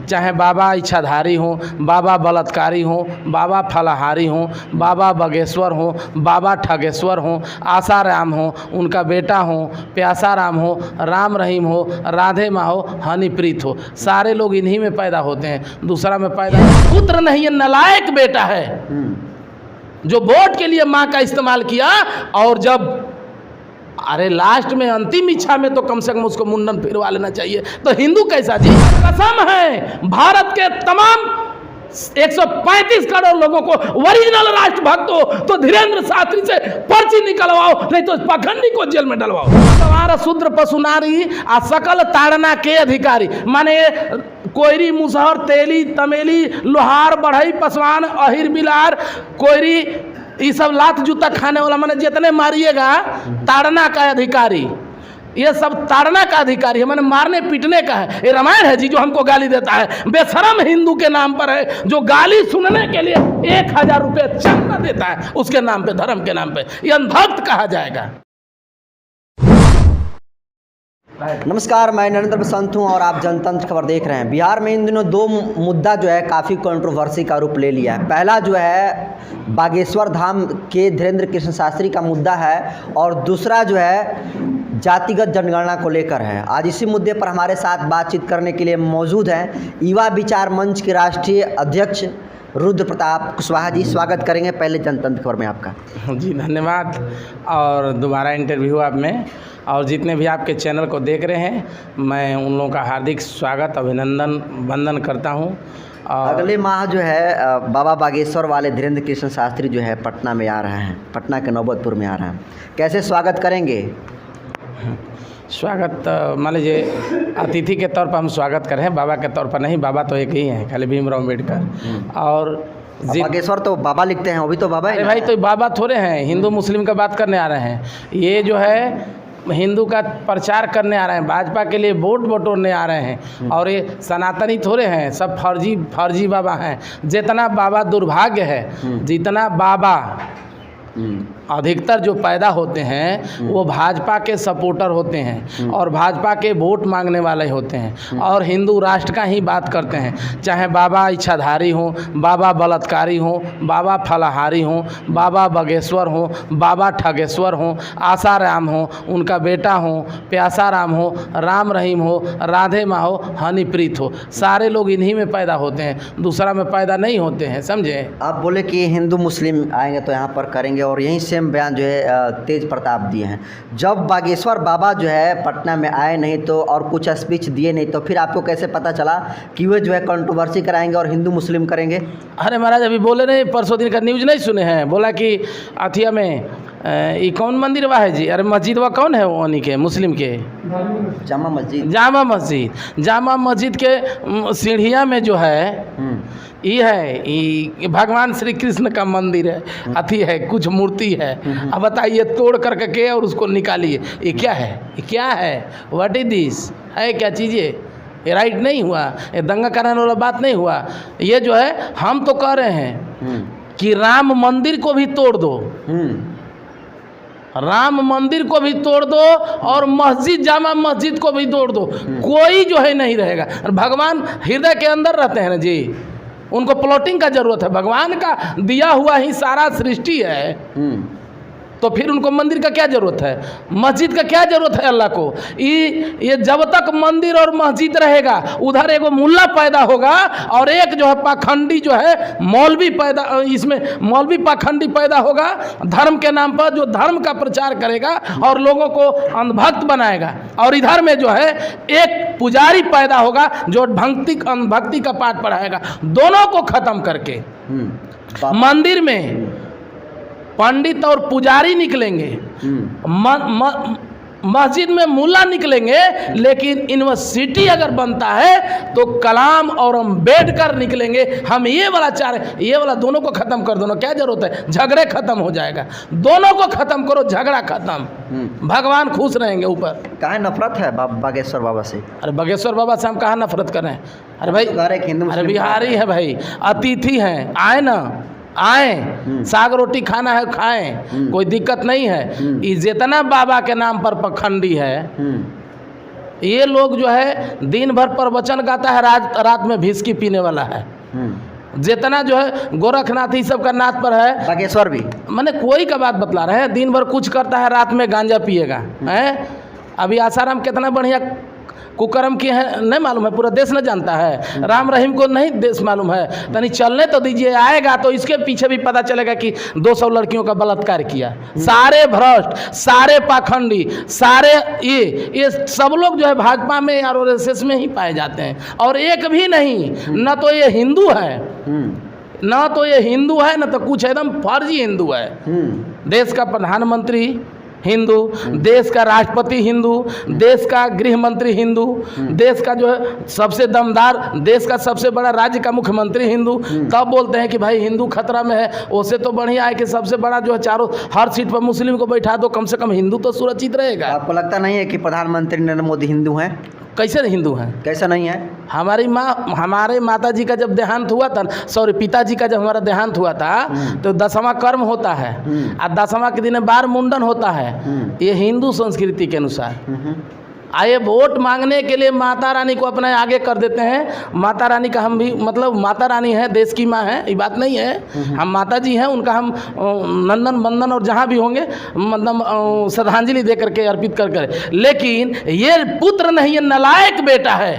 चाहे बाबा इच्छाधारी हों, बाबा बलात्कारी हों, बाबा फलाहारी हों, बाबा बगेश्वर हों, बाबा ठगेश्वर हों, आसाराम हो, उनका बेटा हो, प्यासा राम हो, राम रहीम हो, राधे माँ हो, हनीप्रीत हो, सारे लोग इन्हीं में पैदा होते हैं। दूसरा में पैदा पुत्र नहीं है, नलायक बेटा है जो वोट के लिए माँ का इस्तेमाल किया। और जब अरे लास्ट में अंतिम इच्छा में तो कम से कम उसको मुंडन फिरवा लेना चाहिए। तो हिंदू कैसा जी? कसम है भारत के तमाम 135 करोड़ लोगों को ओरिजिनल राष्ट्रभक्त हो तो धीरेन्द्र शास्त्री से पर्ची निकलवाओ, नहीं तो पाखंडी को जेल में डलवाओ। तुम्हारा शूद्र पशु नारी आ सकल ताड़ना के अधिकारी, माने कोयरी, मुसहर, तेली, तमेली, लोहार, बढ़ई, पसवान, अहिर, बिलार, कोयरी, ये सब लात जूता खाने वाला, माने जितने मारिएगा ताड़ना का अधिकारी, ये सब ताड़ना का अधिकारी है, मैंने मारने पीटने का है। ये रामायण है जी जो हमको गाली देता है, बेशरम हिंदू के नाम पर है जो गाली सुनने के लिए 1000 रुपये चंदा देता है उसके नाम पे, धर्म के नाम पे, ये अंधभक्त कहा जाएगा। नमस्कार, मैं नरेंद्र बसंत हूं और आप जनतंत्र खबर देख रहे हैं। बिहार में इन दिनों दो मुद्दा जो है काफ़ी कंट्रोवर्सी का रूप ले लिया है। पहला जो है बागेश्वर धाम के धीरेन्द्र कृष्ण शास्त्री का मुद्दा है और दूसरा जो है जातिगत जनगणना को लेकर है। आज इसी मुद्दे पर हमारे साथ बातचीत करने के लिए मौजूद हैं युवा विचार मंच के राष्ट्रीय अध्यक्ष रुद्र प्रताप कुशवाहा जी। स्वागत करेंगे पहले जनतंत्र खबर में आपका। जी धन्यवाद, और दोबारा इंटरव्यू आप में, और जितने भी आपके चैनल को देख रहे हैं मैं उन लोगों का हार्दिक स्वागत, अभिनंदन, वंदन करता हूं। अगले माह जो है बाबा बागेश्वर वाले धीरेन्द्र कृष्ण शास्त्री जो है पटना में आ रहे हैं, पटना के नौबतपुर में आ रहे हैं, कैसे स्वागत करेंगे? स्वागत मान लीजिए अतिथि के तौर पर हम स्वागत कर रहे हैं, बाबा के तौर पर नहीं। बाबा तो एक ही हैं, खाली भीमराव अम्बेडकर। और बागेश्वर तो बाबा लिखते हैं, वो भी तो बाबा है। अरे भाई तो बाबा थोड़े हैं, हिंदू मुस्लिम का बात करने आ रहे हैं। ये जो है हिंदू का प्रचार करने आ रहे हैं, भाजपा के लिए वोट बटोरने आ रहे हैं। और ये सनातनी थोड़े हैं, सब फर्जी बाबा हैं। जितना बाबा दुर्भाग्य है, जितना बाबा अधिकतर जो पैदा होते हैं वो भाजपा के सपोर्टर होते हैं और भाजपा के वोट मांगने वाले होते हैं और हिंदू राष्ट्र का ही बात करते हैं। चाहे बाबा इच्छाधारी हों, बाबा बलात्कारी हों, बाबा फलाहारी हों, बाबा बगेश्वर हों, बाबा ठगेश्वर हों, आसाराम हो, उनका बेटा हो, प्यासा राम हो, राम रहीम हो, राधे माँ हो, हनीप्रीत हो, सारे लोग इन्हीं में पैदा होते हैं, दूसरा में पैदा नहीं होते हैं। समझे? आप बोले कि हिंदू मुस्लिम आएंगे तो यहाँ पर करेंगे और यहीं सेम बयान जो है तेज प्रताप दिए हैं। जब बागेश्वर बाबा जो है पटना में आए नहीं तो और कुछ स्पीच दिए नहीं तो फिर आपको कैसे पता चला कि वे जो है कंट्रोवर्सी कराएंगे और हिंदू मुस्लिम करेंगे? अरे महाराज अभी बोले नहीं, परसों दिन का न्यूज़ नहीं सुने हैं? बोला कि अथिया में ये कौन मंदिर वह है जी? अरे मस्जिद वह कौन है वो के मुस्लिम के? जामा मस्जिद। जामा मस्जिद के सीढ़िया में जो है ये है, ये भगवान श्री कृष्ण का मंदिर है, अथी है, कुछ मूर्ति है। अब बताइए तोड़ करके के और उसको निकालिए, ये क्या है? ये क्या है? What is this? है क्या चीज़ें? ये राइट नहीं हुआ, ये दंगा कराने वाला बात नहीं हुआ। ये जो है हम तो कह रहे हैं कि राम मंदिर को भी तोड़ दो, राम मंदिर को भी तोड़ दो और मस्जिद, जामा मस्जिद को भी तोड़ दो, कोई जो है नहीं रहेगा। भगवान हृदय के अंदर रहते हैं ना जी, उनको प्लॉटिंग का जरूरत है। भगवान का दिया हुआ ही सारा सृष्टि है, तो फिर उनको मंदिर का क्या जरूरत है? मस्जिद का क्या जरूरत है अल्लाह को? ये जब तक मंदिर और मस्जिद रहेगा उधर एगो मुल्ला पैदा होगा और एक जो है पाखंडी जो है मौलवी पैदा, इसमें मौलवी पाखंडी पैदा होगा धर्म के नाम पर, जो धर्म का प्रचार करेगा और लोगों को अंधभक्त बनाएगा। और इधर में जो है एक पुजारी पैदा होगा जो भक्ति का पाठ पढ़ाएगा। दोनों को खत्म करके मंदिर में पंडित और पुजारी निकलेंगे, मस्जिद में मुल्ला निकलेंगे, लेकिन यूनिवर्सिटी अगर बनता है तो कलाम और अम्बेडकर निकलेंगे। हम ये वाला ये वाला दोनों को खत्म कर दो। क्या जरूरत है? झगड़े खत्म हो जाएगा। दोनों को खत्म करो, झगड़ा खत्म, भगवान खुश रहेंगे ऊपर। कहाँ नफरत है बागेश्वर बाबा से? अरे बागेश्वर बाबा से हम कहाँ नफरत कर रहे हैं? अरे भाई अरे बिहारी है भाई, अतिथि हैं, आए ना आए, साग रोटी खाना है खाएं, कोई दिक्कत नहीं है। जितना बाबा के नाम पर पखंडी है ये लोग जो है दिन भर प्रवचन गाता है, रात में विस्की पीने वाला है। जितना जो है गोरखनाथ ही सब का नाथ पर है, बागेश्वर भी मैंने कोई का बात बतला रहे हैं। दिन भर कुछ करता है, रात में गांजा पिएगा है। अभी आसाराम कितना बढ़िया कुकर्म किए हैं नहीं मालूम है, पूरा देश न जानता है। राम रहीम को नहीं देश मालूम है, तनी चलने तो दीजिए, आएगा तो इसके पीछे भी पता चलेगा कि 200 लड़कियों का बलात्कार किया। सारे भ्रष्ट, सारे पाखंडी, सारे ये सब लोग जो है भाजपा में और आरएसएस में ही पाए जाते हैं। और एक भी नहीं, न तो ये हिंदू है, न तो ये हिंदू है, न तो कुछ एकदम फर्जी हिंदू है। देश का प्रधानमंत्री हिंदू, देश का राष्ट्रपति हिंदू, देश का गृह मंत्री हिंदू, देश का जो है सबसे दमदार, देश का सबसे बड़ा राज्य का मुख्यमंत्री हिंदू। तब बोलते हैं कि भाई हिंदू खतरा में है। उससे तो बढ़िया है कि सबसे बड़ा जो है चारों हर सीट पर मुस्लिम को बैठा दो, कम से कम हिंदू तो सुरक्षित रहेगा। आपको लगता नहीं है कि प्रधानमंत्री नरेंद्र मोदी हिंदू हैं? कैसे हिंदू हैं? कैसा नहीं है? हमारे माता जी का जब देहांत हुआ था, सॉरी पिताजी का जब हमारा देहांत हुआ था, तो 10वां कर्म होता है और 10वां के दिन बार मुंडन होता है। ये हिंदू संस्कृति के अनुसार। आए वोट मांगने के लिए माता रानी को अपने आगे कर देते हैं। माता रानी का हम भी मतलब माता रानी है, देश की माँ है, ये बात नहीं है। हम माता जी हैं, उनका हम नंदन बंदन और जहाँ भी होंगे मतलब श्रद्धांजलि दे करके अर्पित कर। लेकिन ये पुत्र नहीं, ये नालायक बेटा है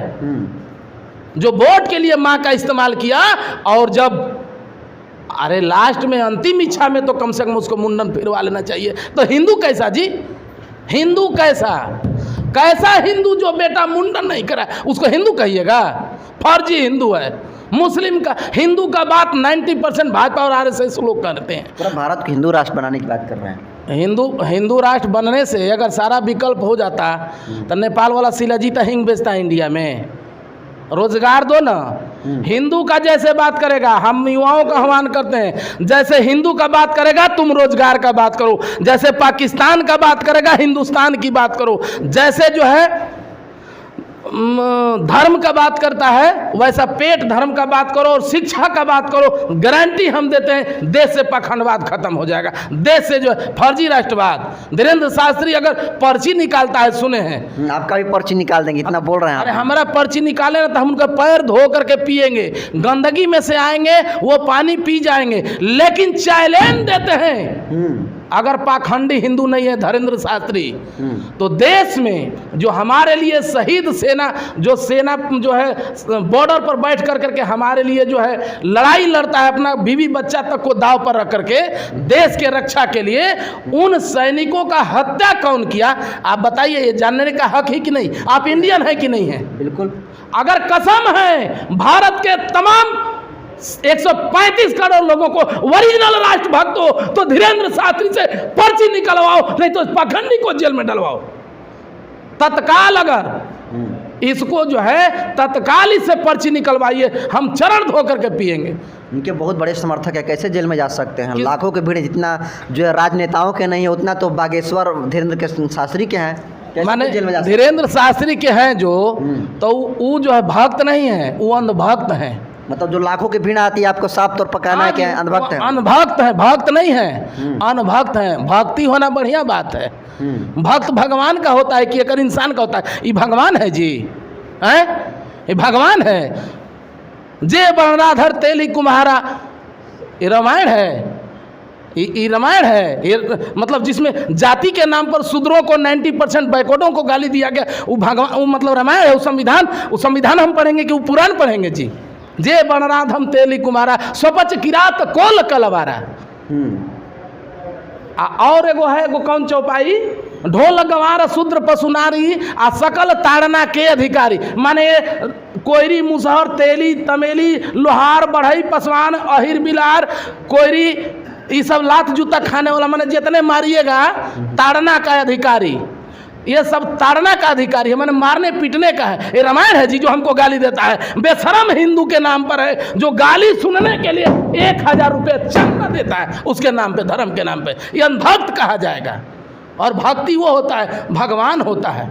जो वोट के लिए माँ का इस्तेमाल किया। और जब अरे लास्ट में अंतिम इच्छा में तो कम से कम उसको मुंडन फिरवा लेना चाहिए। तो हिंदू कैसा जी? हिंदू कैसा हिंदू जो बेटा मुंडन नहीं करा उसको हिंदू कहिएगा? फर्जी हिंदू है। मुस्लिम का हिंदू का बात 90% भाजपा और आरएसएस लोग करते हैं। पूरा भारत को हिंदू राष्ट्र बनाने की बात कर रहे हैं। हिंदू राष्ट्र बनने से अगर सारा विकल्प हो जाता तो नेपाल वाला शिलाजीत हिंग बेचता इंडिया में। रोजगार दो ना। हिंदू का जैसे बात करेगा, हम युवाओं का आह्वान करते हैं, जैसे हिंदू का बात करेगा तुम रोजगार का बात करो, जैसे पाकिस्तान का बात करेगा हिंदुस्तान की बात करो, जैसे जो है धर्म का बात करता है वैसा पेट धर्म का बात करो और शिक्षा का बात करो। गारंटी हम देते हैं देश से पाखंडवाद खत्म हो जाएगा, देश से जो है फर्जी राष्ट्रवाद। धीरेन्द्र शास्त्री अगर पर्ची निकालता है, सुने हैं आपका भी पर्ची निकाल देंगे, इतना बोल रहे हैं। अरे हमारा पर्ची निकाले ना तो हम उनका पैर धो करके पिएंगे, गंदगी में से आएंगे वो पानी पी जाएंगे। लेकिन चैलेंज देते हैं अगर पाखंडी हिंदू नहीं है धीरेन्द्र शास्त्री तो देश में जो हमारे लिए शहीद सेना जो है बॉर्डर पर बैठ करके हमारे लिए जो है लड़ाई लड़ता है, अपना बीवी बच्चा तक को दाव पर रख करके देश के रक्षा के लिए, उन सैनिकों का हत्या कौन किया? आप बताइए, ये जानने का हक है कि नहीं? आप इंडियन है कि नहीं है? बिल्कुल। अगर कसम है भारत के तमाम 135 करोड़ लोगों को ओरिजिनल राष्ट्रभक्त हो तो धीरेन्द्र शास्त्री से पर्ची निकलवाओ, नहीं तो पाखंडी को जेल में डलवाओ तत्काल। अगर इसको जो है तत्काल इससे पर्ची निकलवाइए, हम चरण धो करके पिएंगे। इनके बहुत बड़े समर्थक है, कैसे जेल में जा सकते हैं? लाखों की भीड़, जितना जो है राजनेताओं के नहीं है उतना तो बागेश्वर धीरेन्द्र शास्त्री के हैं। माने धीरेन्द्र शास्त्री के हैं जो, तो वो जो है भक्त नहीं है, वो अंधभक्त हैं। मतलब जो लाखों की भीड़ आती है आपको साफ तौर पर कहना है कि अंधभक्त है? अनभक्त है, भक्त नहीं है, अनभक्त है। भक्ति होना बढ़िया बात है। भक्त भगवान का होता है कि अगर इंसान का होता है। ये भगवान है जी, हैं? ये भगवान है। जे बरनाधर तेली कुम्हारा, ये रामायण है। ये रामायण है। ये मतलब जिसमें जाति के नाम पर शूद्रों को 90% बैकवर्डों को गाली दिया गया, वो भगवान, वो मतलब रामायण है। वो संविधान हम पढ़ेंगे कि वो पुराण पढ़ेंगे जी? जे बनराधम तेली कुमारा स्वपच किरात कोल कलवारा। और एगो है, एगो कौन चौपाई? ढोल गंवार शूद्र पशुनारी आ सकल ताड़ना के अधिकारी। माने कोयरी मुसहर तेली तमेली लोहार बढ़ई पसवान अहिर बिलार कोयरी, ये सब लात जूता खाने वाला, माने जितने मारिएगा ताड़ना का अधिकारी, ये सब ताड़ना का अधिकारी है, मैंने मारने पीटने का है। ये रामायण है जी जो हमको गाली देता है। बेशरम हिंदू के नाम पर है जो गाली सुनने के लिए 1000 रुपये चंदा देता है उसके नाम पे, धर्म के नाम पे। ये अंधभक्त कहा जाएगा। और भक्ति वो होता है, भगवान होता है।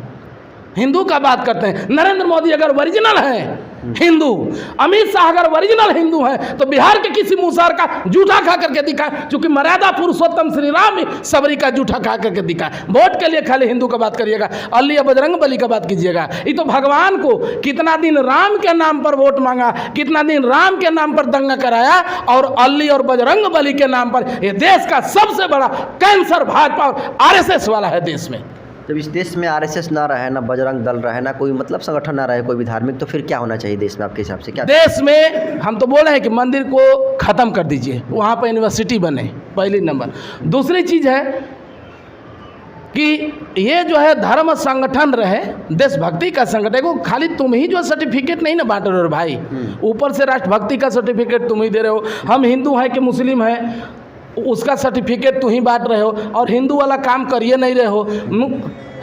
हिंदू का बात करते हैं। नरेंद्र मोदी अगर ओरिजिनल है हिंदू। अमित शाह अगर ओरिजिनल हिंदू है तो बिहार के किसी मुसहर का जूठा खा करके दिखाए, क्योंकि मर्यादा पुरुषोत्तम श्री राम सबरी का जूठा खा करके दिखाए। वोट के लिए खाली हिंदू का बात करिएगा, अल्ली या बजरंग बली का बात कीजिएगा। ये तो भगवान को कितना दिन राम के नाम पर वोट मांगा, कितना दिन राम के नाम पर दंगा कराया, और अल्ली और बजरंग बली के नाम पर ये देश का सबसे बड़ा कैंसर भाजपा और आरएसएस वाला है देश में। जब इस देश में आरएसएस ना रहे, ना बजरंग दल रहे, ना कोई मतलब संगठन ना रहे कोई भी धार्मिक, तो फिर क्या होना चाहिए देश में आपके हिसाब से? क्या देश में हम तो बोल रहे हैं कि मंदिर को ख़त्म कर दीजिए, वहाँ पर यूनिवर्सिटी बने, पहली नंबर। दूसरी चीज़ है कि ये जो है धर्म संगठन रहे, देशभक्ति का संगठन को खाली तुम ही जो सर्टिफिकेट नहीं ना बांट रहे हो भाई, ऊपर से राष्ट्रभक्ति का सर्टिफिकेट तुम ही दे रहे हो। हम हिंदू हैं कि मुस्लिम हैं उसका सर्टिफिकेट तुम ही बांट रहे हो, और हिंदू वाला काम करिए नहीं रहे हो।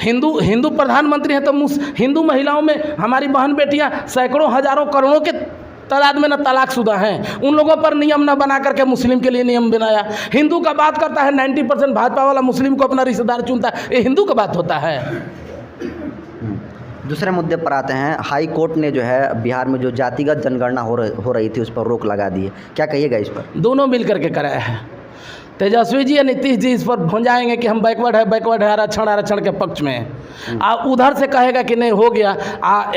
हिंदू प्रधानमंत्री हैं तो हिंदू महिलाओं में हमारी बहन बेटियां सैकड़ों हजारों करोड़ों के तादाद में न तलाकशुदा हैं, उन लोगों पर नियम न बना करके मुस्लिम के लिए नियम बनाया। हिंदू का बात करता है 90% भाजपा वाला मुस्लिम को अपना रिश्तेदार चुनता है, ये हिंदू का बात होता है। दूसरे मुद्दे पर आते हैं। हाई कोर्ट ने जो है बिहार में जो जातिगत जनगणना हो रही थी उस पर रोक लगा दी है, क्या कहिएगा इस पर? दोनों मिल करके कराया है। तेजस्वी जी या नीतीश जी इस पर भुंजाएंगे कि हम बैकवर्ड है, आरक्षण के पक्ष में है। उधर से कहेगा कि नहीं हो गया,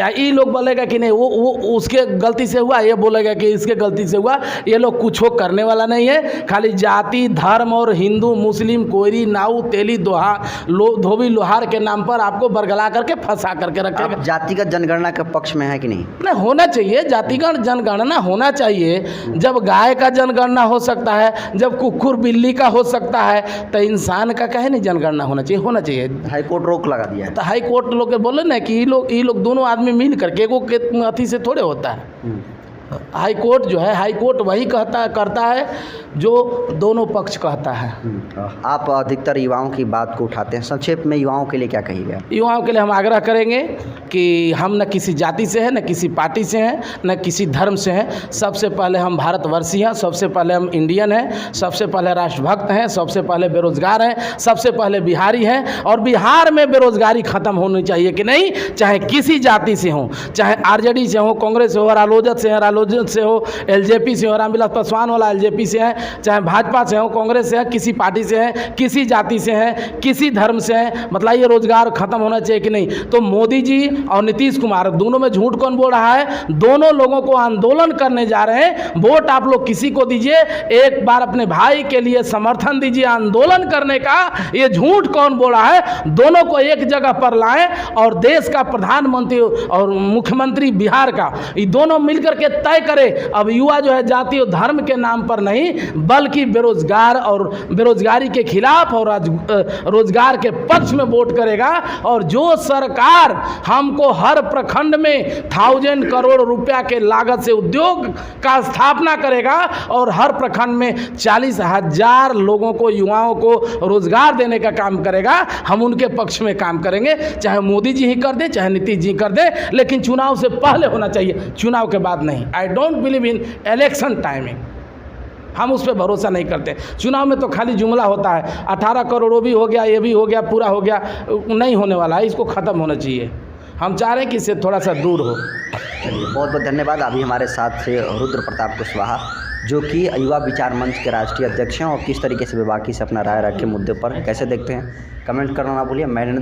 ये लोग बोलेगा कि नहीं वो उसके गलती से हुआ, ये बोलेगा कि इसके गलती से हुआ। ये लोग कुछ हो करने वाला नहीं है, खाली जाति धर्म और हिंदू मुस्लिम कोयरी नाऊ तेली धोबी लोहार के नाम पर आपको बरगला करके फंसा करके रखेगा। जातिगत जनगणना के पक्ष में है कि नहीं? नहीं, होना चाहिए, जातिगत जनगणना होना चाहिए। जब गाय का जनगणना हो सकता है, जब कुकुर बिल्ली का हो सकता है, तो इंसान का कहे नहीं जनगणना होना चाहिए? होना चाहिए। हाई कोर्ट रोक लगा दिया है। तो हाई कोर्ट लोग बोले ना कि ये लोग दोनों आदमी मिल करके एगो के अथी से थोड़े होता है। हाई कोर्ट जो है, हाई कोर्ट वही करता है जो दोनों पक्ष कहता है। आप अधिकतर युवाओं की बात को उठाते हैं, संक्षेप में युवाओं के लिए क्या कहिएगा? युवाओं के लिए हम आग्रह करेंगे कि हम न किसी जाति से हैं, न किसी पार्टी से हैं, न किसी धर्म से हैं। सबसे पहले हम भारतवर्षी हैं, सबसे पहले हम इंडियन हैं, सबसे पहले राष्ट्रभक्त हैं, सबसे पहले बेरोजगार हैं, सबसे पहले बिहारी हैं। और बिहार में बेरोजगारी ख़त्म होनी चाहिए कि नहीं, चाहे किसी जाति से हो, चाहे आरजेडी से हो, कांग्रेस से हो, रालोजत से हो, एलजेपी से हो, रामविलास पासवान वाला एलजेपी से है, चाहे भाजपा से हो, कांग्रेस से है, किसी पार्टी से है, किसी जाति से है, किसी धर्म से है। मतलब ये रोजगार खत्म होना चाहिए कि नहीं? तो मोदी जी और नीतीश कुमार दोनों में झूठ कौन बोल रहा है? दोनों लोगों को आंदोलन करने जा रहे हैं। वोट आप लोग किसी को दीजिए, एक बार अपने भाई के लिए समर्थन दीजिए आंदोलन करने का। ये झूठ कौन बोल रहा है? दोनों को एक जगह पर लाएं और देश का प्रधानमंत्री और मुख्यमंत्री बिहार का ये दोनों मिलकर के तय करे। अब युवा जो है जाति और धर्म के नाम पर नहीं, बल्कि बेरोजगार और बेरोजगारी के खिलाफ और रोजगार के पक्ष में वोट करेगा। और जो सरकार हमको हर प्रखंड में 1000 करोड़ रुपया के लागत से उद्योग का स्थापना करेगा और हर प्रखंड में 40,000 लोगों को, युवाओं को रोजगार देने का काम करेगा, हम उनके पक्ष में काम करेंगे। चाहे मोदी जी ही कर दे, चाहे नीतीश जी कर दे, लेकिन चुनाव से पहले होना चाहिए, चुनाव के बाद नहीं। I don't believe in election timing, हम उस पर भरोसा नहीं करते। चुनाव में तो खाली जुमला होता है, 18 करोड़ भी हो गया, ये भी हो गया, पूरा हो गया, नहीं होने वाला है। इसको ख़त्म होना चाहिए। हम चाह रहे हैं कि इससे थोड़ा सा दूर हो। चलिए, बहुत बहुत धन्यवाद। अभी हमारे साथ से रुद्र प्रताप कुशवाहा, जो कि युवा विचार मंच के राष्ट्रीय अध्यक्ष हैं, और किस तरीके से वे बाकी से अपना राय रखे मुद्दे पर कैसे देखते हैं, कमेंट करना ना भूलिए। मैं